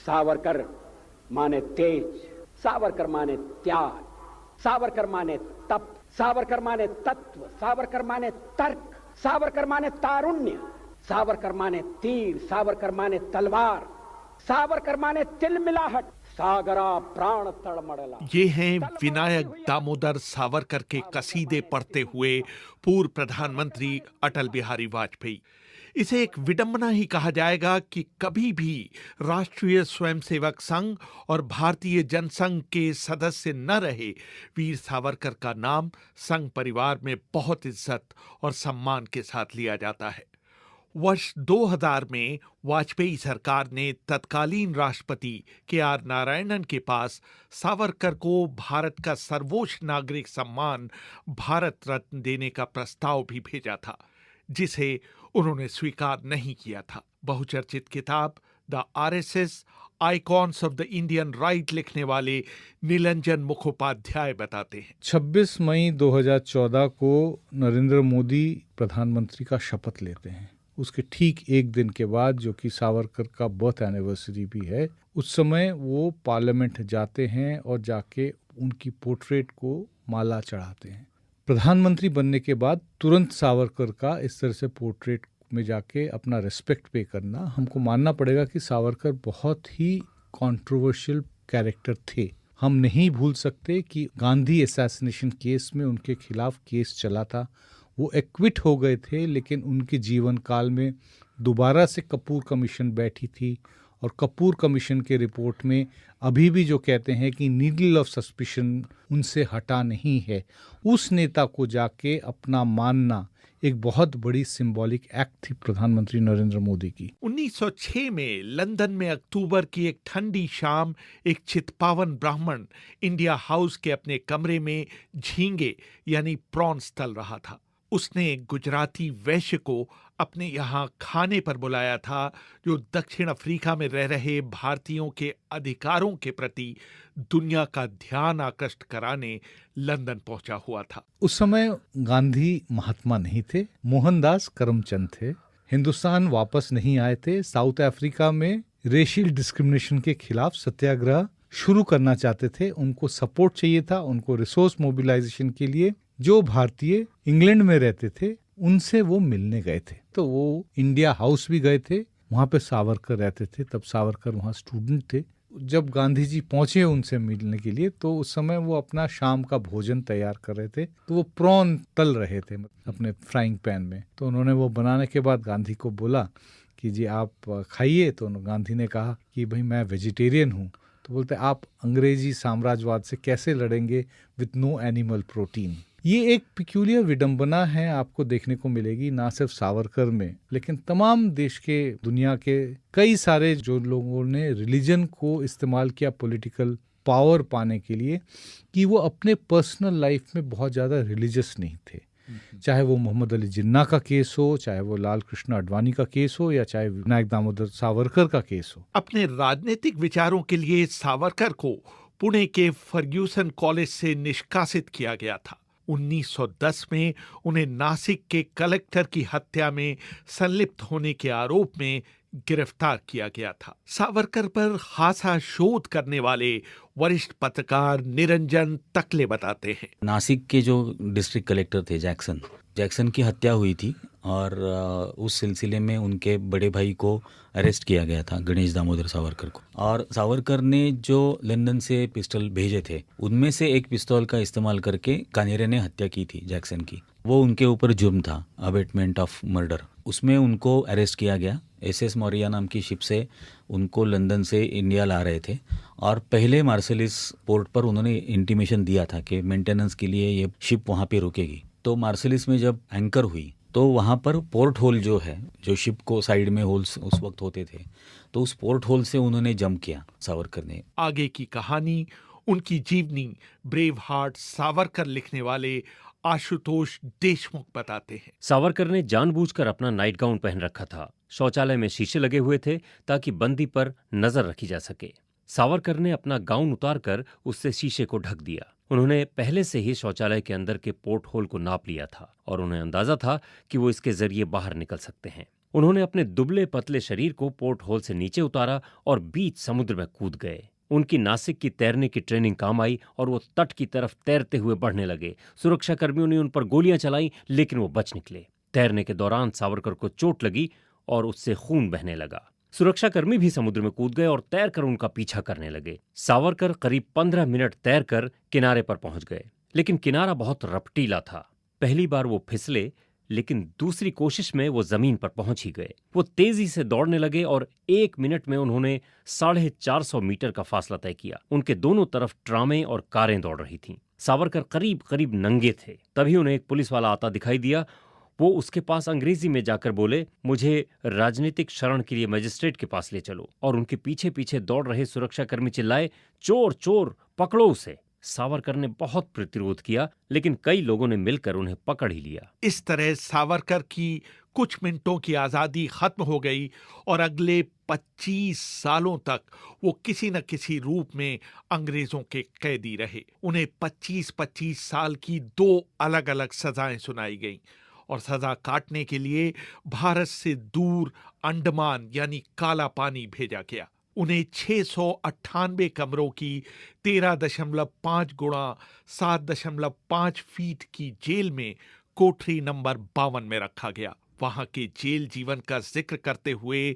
सावरकर माने तेज, सावरकर माने त्याग, सावरकर माने तप, सावरकर माने तत्व, सावरकर माने तर्क, सावरकर माने तारुण्य, सावरकर माने तीर, सावरकर माने तलवार, सावरकर माने तिलमिलाहट, सागरा प्राण तड़मड़ला। ये हैं विनायक दामोदर सावरकर के कसीदे पढ़ते हुए पूर्व प्रधानमंत्री अटल बिहारी वाजपेयी। इसे एक विडंबना ही कहा जाएगा कि कभी भी राष्ट्रीय स्वयंसेवक संघ और भारतीय जनसंघ के सदस्य न रहे वीर सावरकर का नाम संघ परिवार में बहुत इज्जत और सम्मान के साथ लिया जाता है। वर्ष 2000 में वाजपेयी सरकार ने तत्कालीन राष्ट्रपति के.आर. नारायणन के पास सावरकर को भारत का सर्वोच्च नागरिक सम्मान भारत रत्न देने का प्रस्ताव भी भेजा था, जिसे उन्होंने स्वीकार नहीं किया था। बहुचर्चित किताब the RSS icons of the Indian right लिखने वाले नीलंजन मुखोपाध्याय बताते हैं, 26 मई 2014 को नरेंद्र मोदी प्रधानमंत्री का शपथ लेते हैं। उसके ठीक एक दिन के बाद, जो कि सावरकर का बर्थ एनिवर्सरी भी है, उस समय वो पार्लियामेंट जाते हैं और जाके उनकी पोर्ट्रेट को माला चढ़ाते हैं। प्रधानमंत्री बनने के बाद तुरंत सावरकर का इस तरह से पोर्ट्रेट में जाके अपना रिस्पेक्ट पे करना, हमको मानना पड़ेगा कि सावरकर बहुत ही कंट्रोवर्शियल कैरेक्टर थे। हम नहीं भूल सकते कि गांधी असैसिनेशन केस में उनके खिलाफ केस चला था, वो एक्विट हो गए थे, लेकिन उनके जीवन काल में दोबारा से कपूर कमीशन बैठी थी और कपूर कमीशन के रिपोर्ट में अभी भी जो कहते हैं कि नीडल ऑफ सस्पिशन उनसे हटा नहीं है, उस नेता को जाके अपना मानना एक बहुत बड़ी सिंबॉलिक एक्ट थी प्रधानमंत्री नरेंद्र मोदी की। 1906 में लंदन में अक्टूबर की एक ठंडी शाम एक चितपावन ब्राह्मण इंडिया हाउस के अपने कमरे में झींगे यानी प्रॉन्स तल रहा था। उसने एक गुजराती वैश्य को अपने यहाँ खाने पर बुलाया था, जो दक्षिण अफ्रीका में रह रहे भारतीयों के अधिकारों के प्रति दुनिया का ध्यान आकृष्ट कराने लंदन पहुंचा हुआ था। उस समय गांधी महात्मा नहीं थे, मोहनदास करमचंद थे। हिंदुस्तान वापस नहीं आए थे। साउथ अफ्रीका में रेशियल डिस्क्रिमिनेशन के खिलाफ सत्याग्रह शुरू करना चाहते थे। उनको सपोर्ट चाहिए था, उनको रिसोर्स मोबिलाइजेशन के लिए। जो भारतीय इंग्लैंड में रहते थे उनसे वो मिलने गए थे, तो वो इंडिया हाउस भी गए थे। वहाँ पे सावरकर रहते थे, तब सावरकर वहाँ स्टूडेंट थे। जब गांधी जी पहुंचे उनसे मिलने के लिए, तो उस समय वो अपना शाम का भोजन तैयार कर रहे थे, तो वो प्रॉन तल रहे थे अपने फ्राइंग पैन में। तो उन्होंने वो बनाने के बाद गांधी को बोला कि जी आप खाइए। तो गांधी ने कहा कि भाई मैं वेजिटेरियन हूँ। तो बोलते आप अंग्रेजी साम्राज्यवाद से कैसे लड़ेंगे विथ नो एनिमल प्रोटीन। ये एक पिक्यूलियर विडंबना है, आपको देखने को मिलेगी ना सिर्फ सावरकर में, लेकिन तमाम देश के, दुनिया के कई सारे जो लोगों ने रिलीजन को इस्तेमाल किया पॉलिटिकल पावर पाने के लिए, कि वो अपने पर्सनल लाइफ में बहुत ज़्यादा रिलीजियस नहीं थे। चाहे वो मोहम्मद अली जिन्ना का केस हो, चाहे वो लाल कृष्ण आडवाणी का केस हो, या चाहे विनायक दामोदर सावरकर का केस हो। अपने राजनीतिक विचारों के लिए सावरकर को पुणे के फर्ग्यूसन कॉलेज से निष्कासित किया गया था। 1910 में उन्हें नासिक के कलेक्टर की हत्या में संलिप्त होने के आरोप में गिरफ्तार किया गया था। सावरकर पर खासा शोध करने वाले वरिष्ठ पत्रकार निरंजन तकले बताते हैं, नासिक के जो डिस्ट्रिक्ट कलेक्टर थे जैक्सन की हत्या हुई थी और उस सिलसिले में उनके बड़े भाई को अरेस्ट किया गया था, गणेश दामोदर सावरकर को। और सावरकर ने जो लंदन से पिस्टल भेजे थे, उनमें से एक पिस्तौल का इस्तेमाल करके कानेरे ने हत्या की थी जैक्सन की। वो उनके ऊपर जुर्म था, अबेटमेंट ऑफ मर्डर। उसमें उनको अरेस्ट किया गया। एसएस मौरिया नाम की शिप से उनको लंदन से इंडिया ला रहे थे और पहले मार्सेलिस पोर्ट पर उन्होंने इंटीमेशन दिया था कि मेंटेनेंस के लिए ये शिप वहाँ पे रुकेगी। तो मार्सेलिस में जब एंकर हुई तो वहाँ पर पोर्ट होल जो है, जो शिप को साइड में होल्स उस वक्त होते थे, तो उस पोर्ट होल से उन्होंने जंप किया सावरकर ने। आगे की कहानी उनकी जीवनी ब्रेव हार्ट सावरकर लिखने वाले आशुतोष देशमुख बताते हैं। सावरकर ने जानबूझकर अपना नाइट गाउन पहन रखा था। शौचालय में शीशे लगे हुए थे ताकि बंदी पर नजर रखी जा सके। सावरकर ने अपना गाउन उतारकर उससे शीशे को ढक दिया। उन्होंने पहले से ही शौचालय के अंदर के पोर्ट होल को नाप लिया था और उन्हें अंदाजा था कि वो इसके जरिए बाहर निकल सकते हैं। उन्होंने अपने दुबले पतले शरीर को पोर्ट होल से नीचे उतारा और बीच समुद्र में कूद गए। उनकी नासिक की तैरने की ट्रेनिंग काम आई और वो तट की तरफ तैरते हुए बढ़ने लगे। सुरक्षा कर्मियों ने उन पर गोलियां चलाई, लेकिन वो बच निकले। तैरने के दौरान सावरकर को चोट लगी और उससे खून बहने लगा। सुरक्षाकर्मी भी समुद्र में कूद गए और तैरकर उनका पीछा करने लगे। सावरकर करीब 15 मिनट तैरकर किनारे पर पहुंच गए, लेकिन किनारा बहुत रपटीला था। पहली बार वो फिसले, लेकिन दूसरी कोशिश में वो जमीन पर पहुंच ही गए। वो तेजी से दौड़ने लगे और 1 मिनट में उन्होंने 450 मीटर का फासला तय किया। उनके दोनों तरफ ट्रामें और कारें दौड़ रही थीं। सावरकर करीब करीब नंगे थे। तभी उन्हें एक पुलिस वाला आता दिखाई दिया। वो उसके पास अंग्रेजी में जाकर बोले, मुझे राजनीतिक शरण के लिए मजिस्ट्रेट के पास ले चलो। और उनके पीछे पीछे दौड़ रहे सुरक्षाकर्मी चिल्लाए, चोर चोर, पकड़ो उसे। सावरकर ने बहुत प्रतिरोध किया, लेकिन कई लोगों ने मिलकर उन्हें पकड़ ही लिया। इस तरह सावरकर की कुछ मिनटों की आजादी खत्म हो गई और अगले 25 सालों तक वो किसी न किसी रूप में अंग्रेजों के कैदी रहे। उन्हें 25-25 साल की 2 अलग अलग सजाएं सुनाई गईं और सजा काटने के लिए भारत से दूर अंडमान यानी काला पानी भेजा गया। उन्हें 698 कमरों की 13.5 गुणा 7.5 फीट की जेल में कोठरी नंबर 52 में रखा गया। वहां के जेल जीवन का जिक्र करते हुए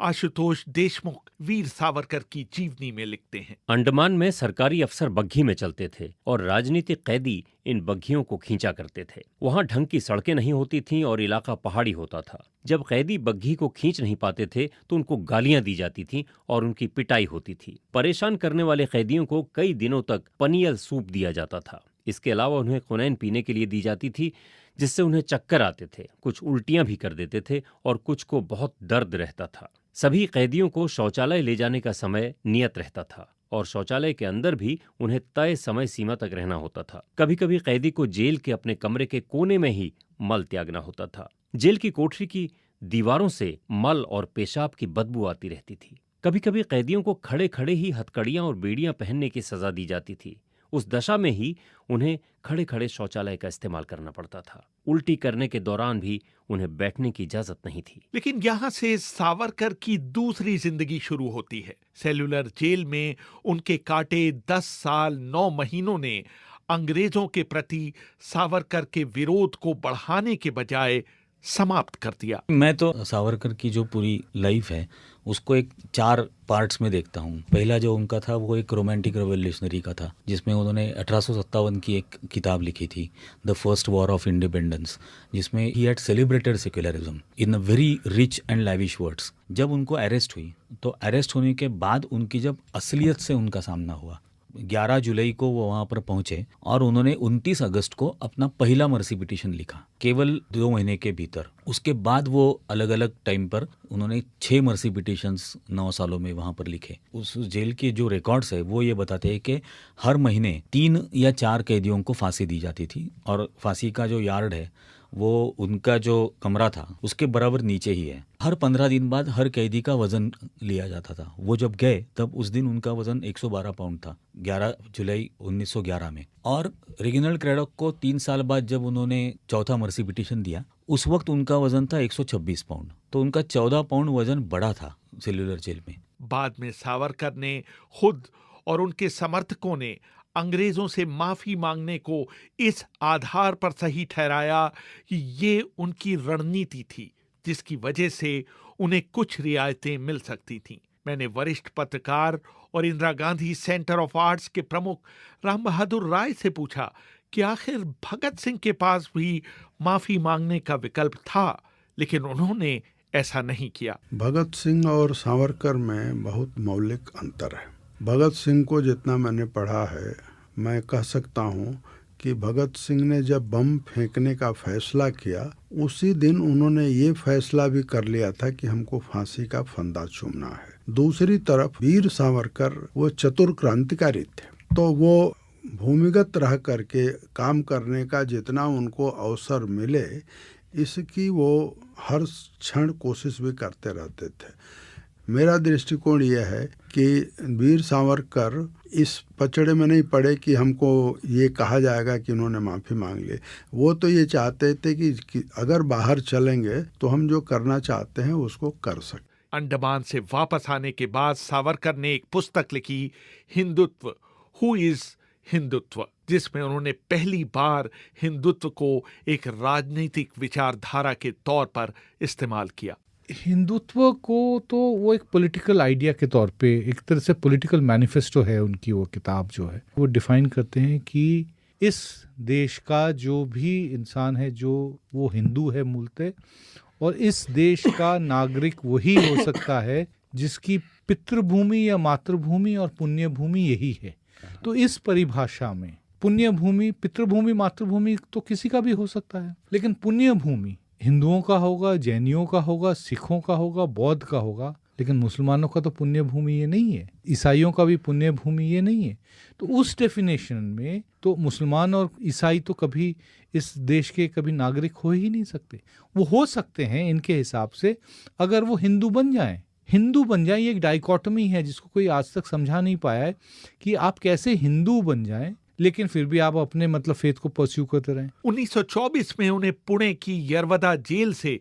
आशुतोष देशमुख वीर सावरकर की जीवनी में लिखते हैं, अंडमान में सरकारी अफसर बग्घी में चलते थे और राजनीतिक कैदी इन बग्घियों को खींचा करते थे। वहां ढंग की सड़कें नहीं होती थीं और इलाका पहाड़ी होता था। जब कैदी बग्घी को खींच नहीं पाते थे तो उनको गालियां दी जाती थीं और उनकी पिटाई होती थी। परेशान करने वाले कैदियों को कई दिनों तक पनियल सूप दिया जाता था। इसके अलावा उन्हें कुनैन पीने के लिए दी जाती थी, जिससे उन्हें चक्कर आते थे। कुछ उल्टियां भी कर देते थे और कुछ को बहुत दर्द रहता था। सभी कैदियों को शौचालय ले जाने का समय नियत रहता था और शौचालय के अंदर भी उन्हें तय समय सीमा तक रहना होता था। कभी कभी कैदी को जेल के अपने कमरे के कोने में ही मल त्यागना होता था। जेल की कोठरी की दीवारों से मल और पेशाब की बदबू आती रहती थी। कभी कभी कैदियों को खड़े खड़े ही हथकड़ियां और बेड़ियां पहनने की सजा दी जाती थी। उस दशा में ही उन्हें खड़े खड़े शौचालय का इस्तेमाल करना पड़ता था। उल्टी करने के दौरान भी उन्हें बैठने की इजाजत नहीं थी। लेकिन यहाँ से सावरकर की दूसरी जिंदगी शुरू होती है। सेलुलर जेल में उनके काटे 10 साल 9 महीनों ने अंग्रेजों के प्रति सावरकर के विरोध को बढ़ाने के बजाय समाप्त कर दिया। मैं तो सावरकर की जो पूरी लाइफ है उसको एक 4 पार्ट्स में देखता हूँ। पहला जो उनका था वो एक रोमांटिक रेवोल्यूशनरी का था, जिसमें उन्होंने 1857 की एक किताब लिखी थी, the first war of independence, जिसमें he had celebrated secularism in a very rich and lavish words. जब उनको अरेस्ट हुई तो अरेस्ट होने के बाद उनकी जब असलियत से उनका सामना हुआ, 11 जुलाई को वो वहाँ पर पहुंचे और उन्होंने 29 अगस्त को अपना पहला मर्सी पिटीशन लिखा, केवल 2 महीने के भीतर। उसके बाद वो अलग अलग टाइम पर उन्होंने 6 मर्सी पिटीशंस 9 सालों में वहाँ पर लिखे। उस जेल के जो रिकॉर्ड्स है वो ये बताते हैं कि हर महीने 3 या 4 कैदियों को फांसी दी जाती थी और फांसी का जो यार्ड है वो उनका जो कमरा था उसके बराबर नीचे ही है। हर 15 दिन बाद हर कैदी का वजन लिया जाता था। वो जब गए तब उस दिन उनका वजन 112 पाउंड था, 11 जुलाई 1911 में। और रेगिनाल्ड क्रैडॉक को 3 साल बाद जब उन्होंने चौथा मर्सी पिटीशन दिया, उस वक्त उनका वजन था 126 पाउंड। तो उनका 14 पाउंड वजन बढ़ा था सेलुलर जेल में। बाद में सावरकर ने खुद और उनके समर्थकों ने अंग्रेजों से माफी मांगने को इस आधार पर सही ठहराया कि ये उनकी रणनीति थी, जिसकी वजह से उन्हें कुछ रियायतें मिल सकती थीं। मैंने वरिष्ठ पत्रकार और Indira Gandhi centre of arts के प्रमुख राम बहादुर राय से पूछा कि आखिर भगत सिंह के पास भी माफी मांगने का विकल्प था, लेकिन उन्होंने ऐसा नहीं किया। भगत सिंह और सावरकर में बहुत मौलिक अंतर है। भगत सिंह को जितना मैंने पढ़ा है, मैं कह सकता हूँ कि भगत सिंह ने जब बम फेंकने का फैसला किया, उसी दिन उन्होंने ये फैसला भी कर लिया था कि हमको फांसी का फंदा चूमना है। दूसरी तरफ वीर सावरकर वो चतुर क्रांतिकारी थे, तो वो भूमिगत रह करके काम करने का जितना उनको अवसर मिले, इसकी वो हर क्षण कोशिश भी करते रहते थे। मेरा दृष्टिकोण यह है कि वीर सावरकर इस पचड़े में नहीं पड़े कि हमको ये कहा जाएगा कि इन्होंने माफ़ी मांग ली। वो तो ये चाहते थे कि अगर बाहर चलेंगे तो हम जो करना चाहते हैं उसको कर सकें। अंडमान से वापस आने के बाद सावरकर ने एक पुस्तक लिखी, हिंदुत्व, हु इज हिंदुत्व, जिसमें उन्होंने पहली बार हिंदुत्व को एक राजनीतिक विचारधारा के तौर पर इस्तेमाल किया। हिंदुत्व को तो वो एक पॉलिटिकल आइडिया के तौर पे, एक तरह से पॉलिटिकल मैनिफेस्टो है उनकी। वो किताब जो है वो डिफाइन करते हैं कि इस देश का जो भी इंसान है जो वो हिंदू है मूलतः, और इस देश का नागरिक वही हो सकता है जिसकी पितृभूमि या मातृभूमि और पुण्य भूमि यही है। तो इस परिभाषा में पुण्य भूमि, पितृभूमि, मातृभूमि तो किसी का भी हो सकता है, लेकिन पुण्य भूमि हिंदुओं का होगा, जैनियों का होगा, सिखों का होगा, बौद्ध का होगा, लेकिन मुसलमानों का तो पुण्य भूमि ये नहीं है, ईसाइयों का भी पुण्य भूमि ये नहीं है। तो उस डेफिनेशन में तो मुसलमान और ईसाई तो कभी इस देश के कभी नागरिक हो ही नहीं सकते। वो हो सकते हैं इनके हिसाब से अगर वो हिंदू बन जाएं। हिंदू बन जाएं, ये एक डाइकोटमी है जिसको कोई आज तक समझा नहीं पाया है कि आप कैसे हिंदू बन जाएं लेकिन फिर भी आप अपने फेथ को परस्यू करते रहें। 1924 में उन्हें पुणे की यरवदा जेल से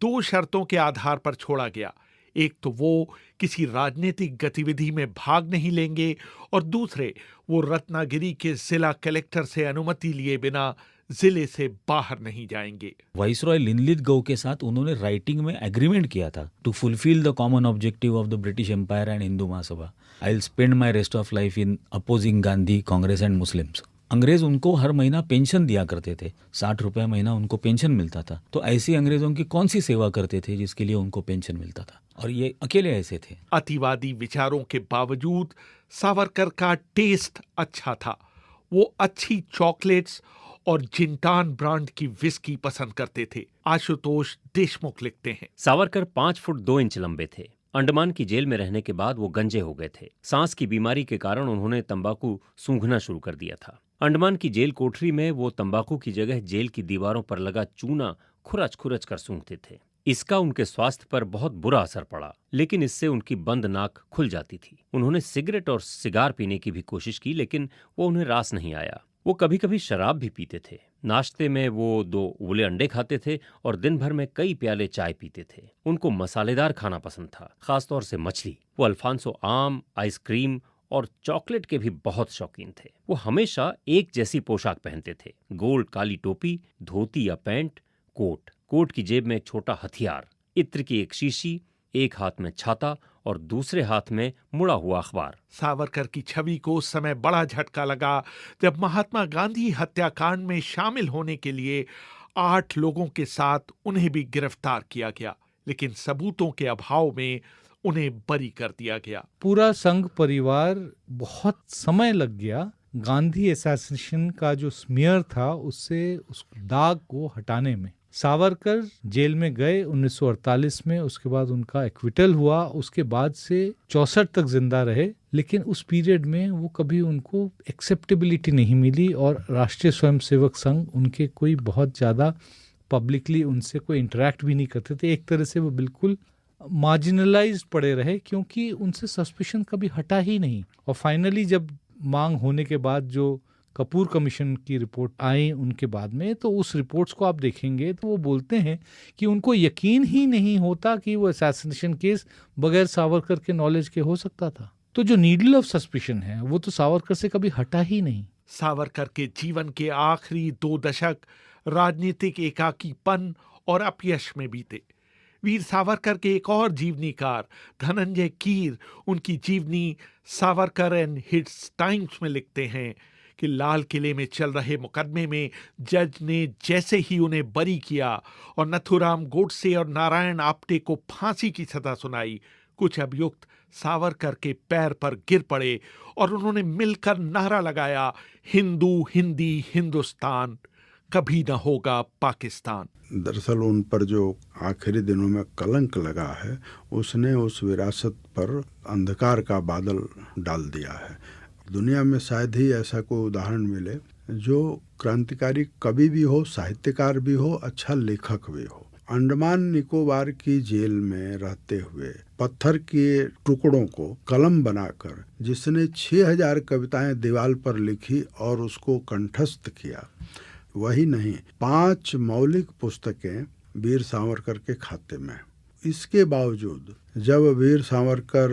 2 शर्तों के आधार पर छोड़ा गया। एक तो वो किसी राजनीतिक गतिविधि में भाग नहीं लेंगे और दूसरे वो रत्नागिरी के जिला कलेक्टर से अनुमति लिए बिना जिले से बाहर नहीं जाएंगे। वाइसरॉय लिनलिथगो के साथ उन्होंने राइटिंग में एग्रीमेंट किया था, to fulfil the common objective of the British Empire and Hindu Mahasabha, I will spend my rest of life in opposing Gandhi, Congress and Muslims. अंग्रेज उनको हर महीना पेंशन दिया करते थे, 60 रुपए महीना उनको पेंशन मिलता था। तो ऐसी अंग्रेजों की कौन सी सेवा करते थे जिसके लिए उनको पेंशन मिलता था, और ये अकेले ऐसे थे। अतिवादी विचारों के बावजूद सावरकर का टेस्ट अच्छा था। वो अच्छी चॉकलेट्स और जिंटान ब्रांड की विस्की पसंद करते थे। आशुतोष देशमुख लिखते हैं, सावरकर 5 फुट 2 इंच लंबे थे। अंडमान की जेल में रहने के बाद वो गंजे हो गए थे। सांस की बीमारी के कारण उन्होंने तंबाकू सूंघना शुरू कर दिया था। अंडमान की जेल कोठरी में वो तंबाकू की जगह जेल की दीवारों पर लगा चूना खुरच खुरच कर सूंघते थे। इसका उनके स्वास्थ्य पर बहुत बुरा असर पड़ा, लेकिन इससे उनकी बंद नाक खुल जाती थी। उन्होंने सिगरेट और सिगार पीने की भी कोशिश की, लेकिन वो उन्हें रास नहीं आया। वो कभी कभी शराब भी पीते थे। नाश्ते में वो 2 उबले अंडे खाते थे और दिन भर में कई प्याले चाय पीते थे। उनको मसालेदार खाना पसंद था, खासतौर से मछली। वो अल्फांसो आम, आइसक्रीम और चॉकलेट के भी बहुत शौकीन थे। वो हमेशा एक जैसी पोशाक पहनते थे, गोल्ड काली टोपी, धोती या पैंट, कोट की जेब में एक छोटा हथियार, इत्र की एक शीशी, एक हाथ में छाता और दूसरे हाथ में मुड़ा हुआ अखबार। सावरकर की छवि को उस समय बड़ा झटका लगा जब महात्मा गांधी हत्याकांड में शामिल होने के लिए 8 लोगों के साथ उन्हें भी गिरफ्तार किया गया, लेकिन सबूतों के अभाव में उन्हें बरी कर दिया गया। पूरा संघ परिवार बहुत समय लग गया गांधी असैसिनेशन का जो स्मीयर था उससे उस दाग को हटाने में। सावरकर जेल में गए 1948 में, उसके बाद उनका एक्विटल हुआ। उसके बाद से 64 तक जिंदा रहे, लेकिन उस पीरियड में वो कभी उनको एक्सेप्टेबिलिटी नहीं मिली और राष्ट्रीय स्वयंसेवक संघ उनके कोई बहुत ज़्यादा पब्लिकली उनसे कोई इंटरेक्ट भी नहीं करते थे। एक तरह से वो बिल्कुल मार्जिनलाइज्ड पड़े रहे क्योंकि उनसे सस्पिशन कभी हटा ही नहीं। और फाइनली जब मांग होने के बाद जो कपूर कमीशन की रिपोर्ट आई उनके बाद में, तो उस रिपोर्ट्स को आप देखेंगे तो वो बोलते हैं कि उनको यकीन ही नहीं होता कि वो असैसिनेशन केस बगैर सावरकर के नॉलेज के हो सकता था। तो जो नीडल ऑफ सस्पिशन है वो तो सावरकर से कभी हटा ही नहीं। सावरकर के जीवन के आखिरी 2 दशक राजनीतिक एकाकीपन और अपयश में बीते। वीर सावरकर के एक और जीवनीकार धनंजय कीर उनकी जीवनी सावरकर एंड हिट्स टाइम्स में लिखते हैं कि लाल किले में चल रहे मुकदमे में जज ने जैसे ही उन्हें बरी किया और नथुराम गोडसे और नारायण आप्टे को फांसी की सजा सुनाई, कुछ अभियुक्त सावरकर के पैर पर गिर पड़े और उन्होंने मिलकर नारा लगाया, हिंदू हिंदी हिंदुस्तान, कभी न होगा पाकिस्तान। दरअसल उन पर जो आखिरी दिनों में कलंक लगा है उसने उस विरासत पर अंधकार का बादल डाल दिया है। दुनिया में शायद ही ऐसा कोई उदाहरण मिले जो क्रांतिकारी कवि भी हो, साहित्यकार भी हो, अच्छा लेखक भी हो। अंडमान निकोबार की जेल में रहते हुए पत्थर के टुकड़ों को कलम बनाकर जिसने 6000 कविताएं दीवार पर लिखी और उसको कंठस्थ किया, वही नहीं 5 मौलिक पुस्तकें वीर सावरकर के खाते में। इसके बावजूद जब वीर सावरकर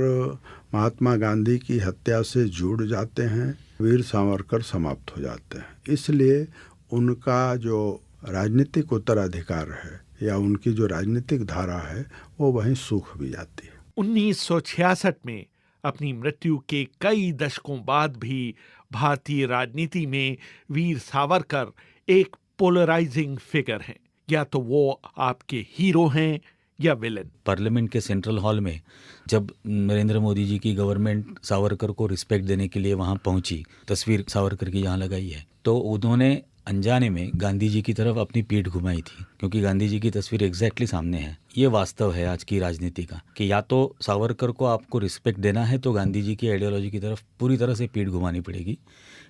महात्मा गांधी की हत्या से जुड़ जाते हैं, वीर सावरकर समाप्त हो जाते हैं। इसलिए उनका जो राजनीतिक उत्तराधिकार है या उनकी जो राजनीतिक धारा है वो वहीं सूख भी जाती है। 1966 में अपनी मृत्यु के कई दशकों बाद भी भारतीय राजनीति में वीर सावरकर एक पोलराइजिंग फिगर हैं। या तो वो आपके हीरो हैं या विलन। पार्लियामेंट के सेंट्रल हॉल में जब नरेंद्र मोदी जी की गवर्नमेंट सावरकर को रिस्पेक्ट देने के लिए वहां पहुंची, तस्वीर सावरकर की यहाँ लगाई है, तो उन्होंने अनजाने में गांधी जी की तरफ अपनी पीठ घुमाई थी, क्योंकि गांधी जी की तस्वीर एग्जैक्टली सामने है। ये वास्तव है आज की राजनीति का कि या तो सावरकर को आपको रिस्पेक्ट देना है तो गांधी जी की आइडियोलॉजी की तरफ पूरी तरह से पीठ घुमानी पड़ेगी,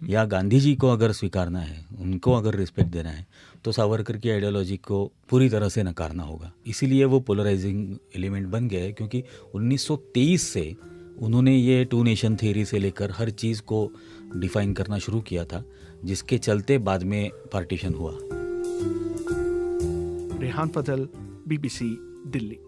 या गांधी जी को अगर स्वीकारना है, उनको अगर रिस्पेक्ट देना है तो सावरकर की आइडियोलॉजी को पूरी तरह से नकारना होगा। इसीलिए वो पोलराइजिंग एलिमेंट बन गया है, क्योंकि 1923 से उन्होंने ये टू नेशन थ्योरी से लेकर हर चीज़ को डिफाइन करना शुरू किया था, जिसके चलते बाद में पार्टीशन हुआ। रेहान फजल, BBC, दिल्ली।